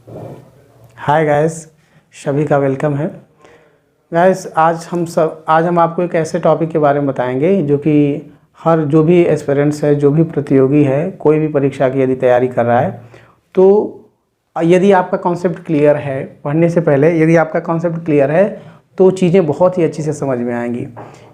Hi guys, सभी का welcome है। गाइस, आज हम आपको एक ऐसे टॉपिक के बारे में बताएंगे जो कि हर जो भी एस्पिरेंट्स है, जो भी प्रतियोगी है, कोई भी परीक्षा की यदि तैयारी कर रहा है, तो यदि आपका कॉन्सेप्ट क्लियर है, पढ़ने से पहले यदि आपका कॉन्सेप्ट क्लियर है तो चीज़ें बहुत ही अच्छी से समझ में आएंगी।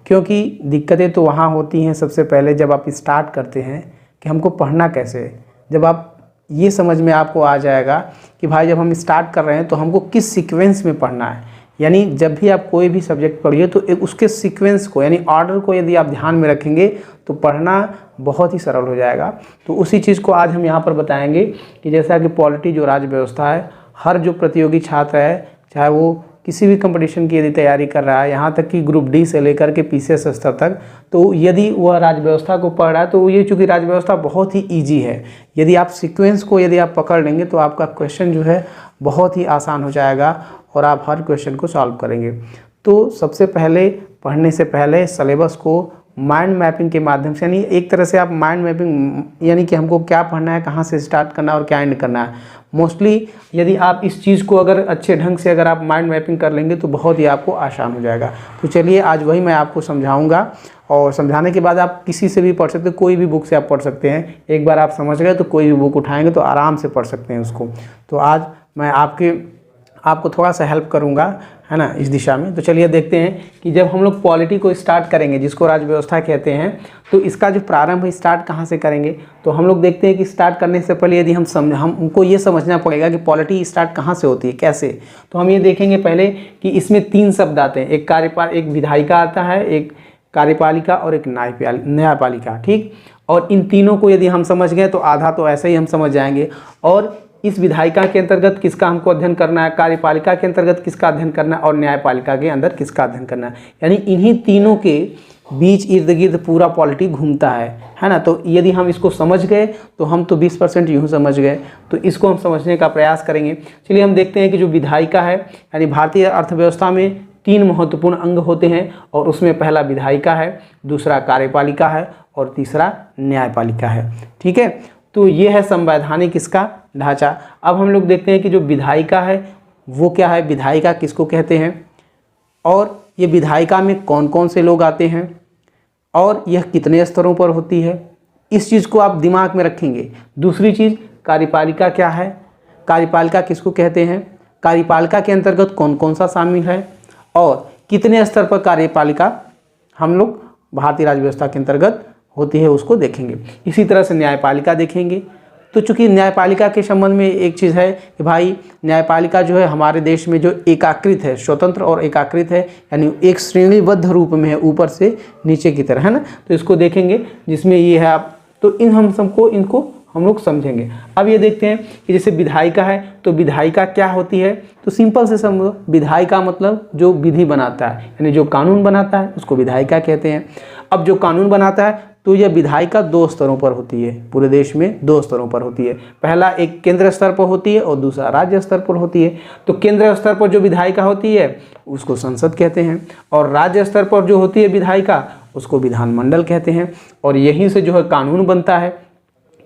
क्योंकि दिक्कतें तो वहाँ होती हैं सबसे पहले जब आप स्टार्ट करते हैं कि हमको पढ़ना कैसे है। जब आप ये समझ में आपको आ जाएगा कि भाई जब हम स्टार्ट कर रहे हैं तो हमको किस सीक्वेंस में पढ़ना है, यानी जब भी आप कोई भी सब्जेक्ट पढ़िए तो एक उसके सीक्वेंस को यानी ऑर्डर को यदि आप ध्यान में रखेंगे तो पढ़ना बहुत ही सरल हो जाएगा। तो उसी चीज़ को आज हम यहाँ पर बताएंगे कि जैसा कि पॉलिटी जो राज्य व्यवस्था है, हर जो प्रतियोगी छात्र है, चाहे वो किसी भी कंपटीशन की यदि तैयारी कर रहा है, यहाँ तक कि ग्रुप डी से लेकर के पीसीएस स्तर तक, तो यदि वह राज्य व्यवस्था को पढ़ रहा है तो ये चूँकि राज्य व्यवस्था बहुत ही ईजी है, यदि आप सीक्वेंस को यदि आप पकड़ लेंगे तो आपका क्वेश्चन जो है बहुत ही आसान हो जाएगा और आप हर क्वेश्चन को सॉल्व करेंगे। तो सबसे पहले पढ़ने से पहले सिलेबस को माइंड मैपिंग के माध्यम से, यानी एक तरह से आप माइंड मैपिंग यानी कि हमको क्या पढ़ना है, कहाँ से स्टार्ट करना है और क्या एंड करना है। मोस्टली यदि आप इस चीज़ को अगर अच्छे ढंग से अगर आप माइंड मैपिंग कर लेंगे तो बहुत ही आपको आसान हो जाएगा। तो चलिए आज वही मैं आपको समझाऊंगा और समझाने के बाद आप किसी से भी पढ़ सकते हैं, कोई भी बुक से आप पढ़ सकते हैं। एक बार आप समझ गए तो कोई भी बुक उठाएंगे तो आराम से पढ़ सकते हैं उसको। तो आज मैं आपको थोड़ा सा हेल्प करूंगा, है ना, इस दिशा में। तो चलिए देखते हैं कि जब हम लोग पॉलिटी को स्टार्ट करेंगे, जिसको राज्य व्यवस्था कहते हैं, तो इसका जो प्रारंभ है स्टार्ट कहाँ से करेंगे। तो हम लोग देखते हैं कि स्टार्ट करने से पहले यदि हमको ये समझना पड़ेगा कि पॉलिटी स्टार्ट कहाँ से होती है, कैसे। तो हम ये देखेंगे पहले कि इसमें 3 शब्द आते हैं, एक विधायिका आता है, एक कार्यपालिका और एक न्यायपालिका, ठीक। और इन तीनों को यदि हम समझ गए तो आधा तो ऐसे ही हम समझ जाएंगे। और इस विधायिका के अंतर्गत किसका हमको अध्ययन करना है, कार्यपालिका के अंतर्गत किसका अध्ययन करना है और न्यायपालिका के अंदर किसका अध्ययन करना है, यानी इन्हीं तीनों के बीच इर्द गिर्द पूरा पॉलिटी घूमता है ना। तो यदि हम इसको समझ गए तो हम तो 20% यूँ समझ गए, तो इसको हम समझने का प्रयास करेंगे। चलिए हम देखते हैं कि जो विधायिका है, यानी भारतीय अर्थव्यवस्था में 3 महत्वपूर्ण अंग होते हैं और उसमें पहला विधायिका है, दूसरा कार्यपालिका है और तीसरा न्यायपालिका है, ठीक है। तो ये है संवैधानिक इसका ढांचा। अब हम लोग देखते हैं कि जो विधायिका है वो क्या है, विधायिका किसको कहते हैं और ये विधायिका में कौन कौन से लोग आते हैं और यह कितने स्तरों पर होती है, इस चीज़ को आप दिमाग में रखेंगे। दूसरी चीज़, कार्यपालिका क्या है, कार्यपालिका किसको कहते हैं, कार्यपालिका के अंतर्गत कौन कौन सा शामिल है और कितने स्तर पर कार्यपालिका हम लोग भारतीय राज्य व्यवस्था के अंतर्गत होती है, उसको देखेंगे। इसी तरह से न्यायपालिका देखेंगे। तो चूंकि न्यायपालिका के संबंध में एक चीज़ है कि भाई न्यायपालिका जो है हमारे देश में जो एकाकृत है, स्वतंत्र और एकाकृत है, यानी एक श्रेणीबद्ध रूप में है, ऊपर से नीचे की तरह, है ना। तो इसको देखेंगे जिसमें ये है आप, तो इनको हम लोग समझेंगे। अब ये देखते हैं कि जैसे विधायिका है, तो विधायिका क्या होती है, तो सिंपल से समझो, विधायिका मतलब जो विधि बनाता है, यानी जो कानून बनाता है उसको विधायिका कहते हैं। अब जो कानून बनाता है तो यह विधायिका 2 स्तरों पर होती है, पूरे देश में 2 स्तरों पर होती है। पहला एक केंद्र स्तर पर होती है और दूसरा राज्य स्तर पर होती है। तो केंद्र स्तर पर जो विधायिका होती है उसको संसद कहते हैं और राज्य स्तर पर जो होती है विधायिका उसको विधानमंडल कहते हैं। और यहीं से जो है कानून बनता है,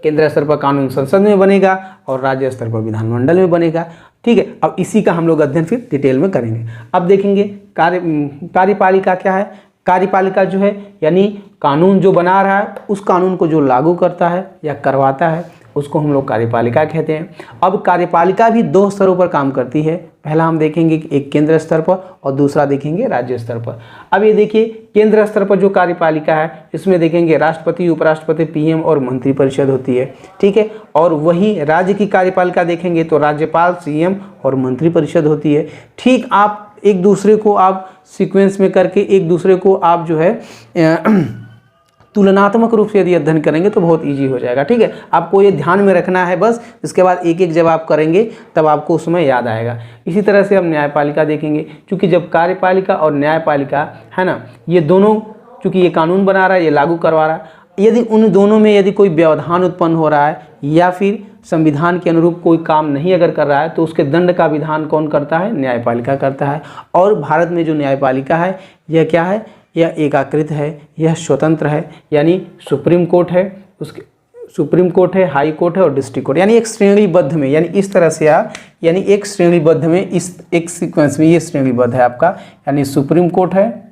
केंद्र स्तर पर कानून संसद में बनेगा और राज्य स्तर पर विधानमंडल में बनेगा, ठीक है। अब इसी का हम लोग अध्ययन फिर डिटेल में करेंगे। अब देखेंगे कार्यपालिका क्या है। कार्यपालिका जो है यानी कानून जो बना रहा है उस कानून को जो लागू करता है या करवाता है उसको हम लोग कार्यपालिका कहते हैं। अब कार्यपालिका भी 2 स्तरों पर काम करती है। पहला हम देखेंगे एक केंद्र स्तर पर और दूसरा देखेंगे राज्य स्तर पर। अब ये देखिए केंद्र स्तर पर जो कार्यपालिका है इसमें देखेंगे राष्ट्रपति, उपराष्ट्रपति, पीएम और मंत्रिपरिषद होती है, ठीक है। और वही राज्य की कार्यपालिका देखेंगे तो राज्यपाल, सीएम और मंत्रिपरिषद होती है, ठीक। आप एक दूसरे को आप सीक्वेंस में करके एक दूसरे को आप जो है तुलनात्मक रूप से यदि अध्ययन करेंगे तो बहुत इजी हो जाएगा, ठीक है। आपको ये ध्यान में रखना है बस, इसके बाद एक एक जब आप करेंगे तब आपको उसमें याद आएगा। इसी तरह से हम न्यायपालिका देखेंगे, क्योंकि जब कार्यपालिका और न्यायपालिका है ना, ये दोनों चूँकि ये कानून बना रहा है, ये लागू करवा रहा है, यदि उन दोनों में यदि कोई व्यवधान उत्पन्न हो रहा है या फिर संविधान के अनुरूप कोई काम नहीं अगर कर रहा है तो उसके दंड का विधान कौन करता है, न्यायपालिका करता है। और भारत में जो न्यायपालिका है यह क्या है, यह एकाकृत है, यह स्वतंत्र है, यानी सुप्रीम कोर्ट है, उसके सुप्रीम कोर्ट है, हाई कोर्ट है और डिस्ट्रिक्ट कोर्ट, यानी एक श्रेणीबद्ध में, यानी इस तरह से आप, यानी एक श्रेणीबद्ध में, इस एक सीक्वेंस में ये श्रेणीबद्ध है आपका, यानी सुप्रीम कोर्ट है,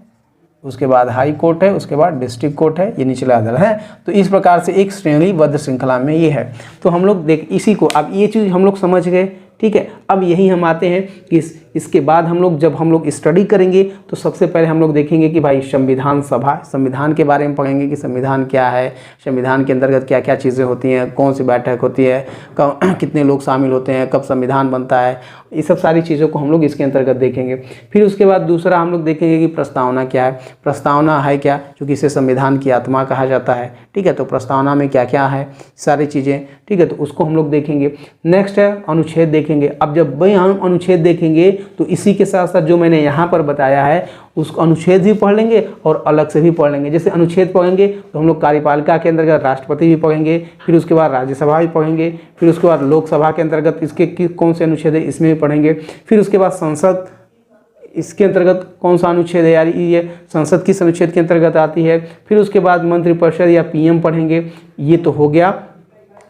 उसके बाद हाई कोर्ट है, उसके बाद डिस्ट्रिक्ट कोर्ट है, ये निचला अदालत है। तो इस प्रकार से एक श्रेणीबद्ध श्रृंखला में ये है। तो हम लोग देख इसी को, अब ये चीज़ हम लोग समझ गए, ठीक है। अब यही हम आते हैं कि इसके बाद हम लोग जब हम लोग स्टडी करेंगे तो सबसे पहले हम लोग देखेंगे कि भाई संविधान सभा, संविधान के बारे में पढ़ेंगे कि संविधान क्या है, संविधान के अंतर्गत क्या क्या चीज़ें होती हैं, कौन सी बैठक होती है, कितने लोग शामिल होते हैं, कब संविधान बनता है, ये सब सारी चीज़ों को हम लोग इसके अंतर्गत देखेंगे। फिर उसके बाद दूसरा हम लोग देखेंगे कि प्रस्तावना क्या है, प्रस्तावना है क्या, क्योंकि इसे संविधान की आत्मा कहा जाता है, ठीक है। तो प्रस्तावना में क्या क्या है सारी चीज़ें, ठीक है, तो उसको हम लोग देखेंगे। नेक्स्ट है अनुच्छेद देखेंगे। अब जब भाई हम अनुच्छेद देखेंगे तो इसी के साथ साथ जो मैंने यहाँ पर बताया है उसको अनुच्छेद भी पढ़ लेंगे और अलग से भी पढ़ लेंगे। जैसे अनुच्छेद पढ़ेंगे तो हम लोग कार्यपालिका के अंतर्गत राष्ट्रपति भी पढ़ेंगे, फिर उसके बाद राज्यसभा भी पढ़ेंगे, फिर उसके बाद लोकसभा के अंतर्गत इसके कौन से अनुच्छेद है इसमें भी पढ़ेंगे, फिर उसके बाद संसद इसके अंतर्गत कौन सा अनुच्छेद है, यार ये संसद किस अनुच्छेद के अंतर्गत आती है, फिर उसके बाद मंत्रिपरिषद या पीएम पढ़ेंगे। ये तो हो गया,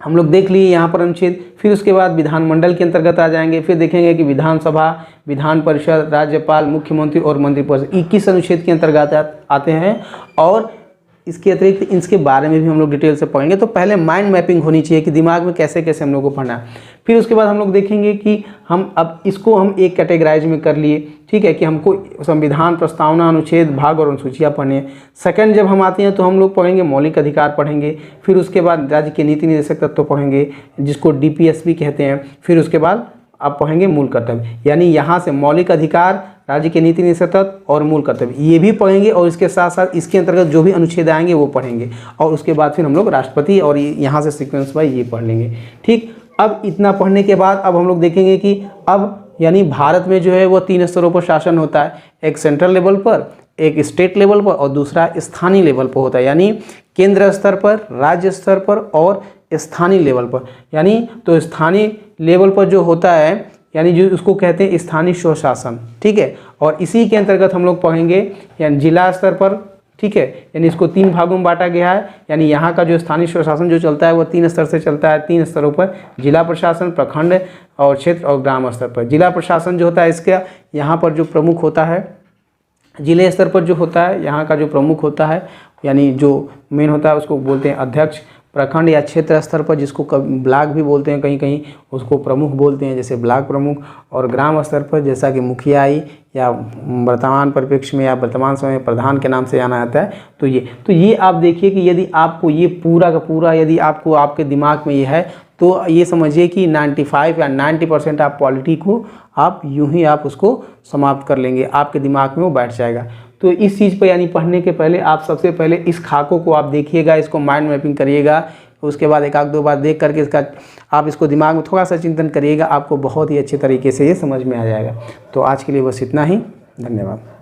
हम लोग देख लिए यहाँ पर अनुच्छेद। फिर उसके बाद विधानमंडल के अंतर्गत आ जाएंगे, फिर देखेंगे कि विधानसभा, विधान परिषद, राज्यपाल, मुख्यमंत्री और मंत्रिपरिषद 21 अनुच्छेद के अंतर्गत आते हैं। और इसके अतिरिक्त इसके बारे में भी हम लोग डिटेल से पढ़ेंगे। तो पहले माइंड मैपिंग होनी चाहिए कि दिमाग में कैसे कैसे हम लोग को पढ़ना है। फिर उसके बाद हम लोग देखेंगे कि हम अब इसको हम एक कैटेगराइज में कर लिए, ठीक है, कि हमको संविधान, प्रस्तावना, अनुच्छेद, भाग और अनुसूचियाँ पढ़नी है। सेकंड जब हम आते हैं तो हम लोग पढ़ेंगे मौलिक अधिकार पढ़ेंगे, फिर उसके बाद राज्य के नीति निर्देशक तत्व पढ़ेंगे जिसको DPS भी कहते हैं, फिर उसके बाद आप पढ़ेंगे मूल कर्तव्य, यानी यहाँ से मौलिक अधिकार, राज्य के नीति निर्देशक तत्व और मूल कर्तव्य ये भी पढ़ेंगे, और इसके साथ साथ इसके अंतर्गत जो भी अनुच्छेद आएंगे वो पढ़ेंगे। और उसके बाद फिर हम लोग राष्ट्रपति और यहाँ से सीक्वेंस वाइज ये पढ़ लेंगे, ठीक। अब इतना पढ़ने के बाद अब हम लोग देखेंगे कि अब यानी भारत में जो है वो 3 स्तरों पर शासन होता है, एक सेंट्रल लेवल पर, एक स्टेट लेवल पर और दूसरा स्थानीय लेवल पर होता है, यानी केंद्र स्तर पर, राज्य स्तर पर और स्थानीय लेवल पर। यानी तो स्थानीय लेवल पर जो होता है यानी जो उसको कहते हैं स्थानीय स्वशासन, ठीक है। और इसी के अंतर्गत हम लोग पढ़ेंगे यानी जिला स्तर पर, ठीक है, यानी इसको 3 भागों में बांटा गया है। यानी यहाँ का जो स्थानीय स्वशासन जो चलता है वो 3 स्तर से चलता है, 3 स्तरों पर, जिला प्रशासन, प्रखंड और क्षेत्र और ग्राम स्तर पर। जिला प्रशासन जो होता है इसका यहाँ पर जो प्रमुख होता है, जिले स्तर पर जो होता है यहाँ का जो प्रमुख होता है यानी जो मेन होता है उसको बोलते हैं अध्यक्ष। प्रखंड या क्षेत्र स्तर पर जिसको ब्लॉक भी बोलते हैं कहीं कहीं, उसको प्रमुख बोलते हैं, जैसे ब्लॉक प्रमुख। और ग्राम स्तर पर जैसा कि मुखियाई या वर्तमान परिप्रेक्ष्य में या वर्तमान समय में प्रधान के नाम से जाना जाता है। तो ये आप देखिए कि यदि आपको ये पूरा का पूरा यदि आपको आपके दिमाग में ये है तो ये समझिए कि 95 या 90% आप पॉलिटी को आप यूं ही आप उसको समाप्त कर लेंगे, आपके दिमाग में वो बैठ जाएगा। तो इस चीज़ पर यानी पढ़ने के पहले आप सबसे पहले इस खाकों को आप देखिएगा, इसको माइंड मैपिंग करिएगा। उसके बाद 1-2 बार देख करके इसका आप इसको दिमाग में थोड़ा सा चिंतन करिएगा, आपको बहुत ही अच्छे तरीके से ये समझ में आ जाएगा। तो आज के लिए बस इतना ही, धन्यवाद।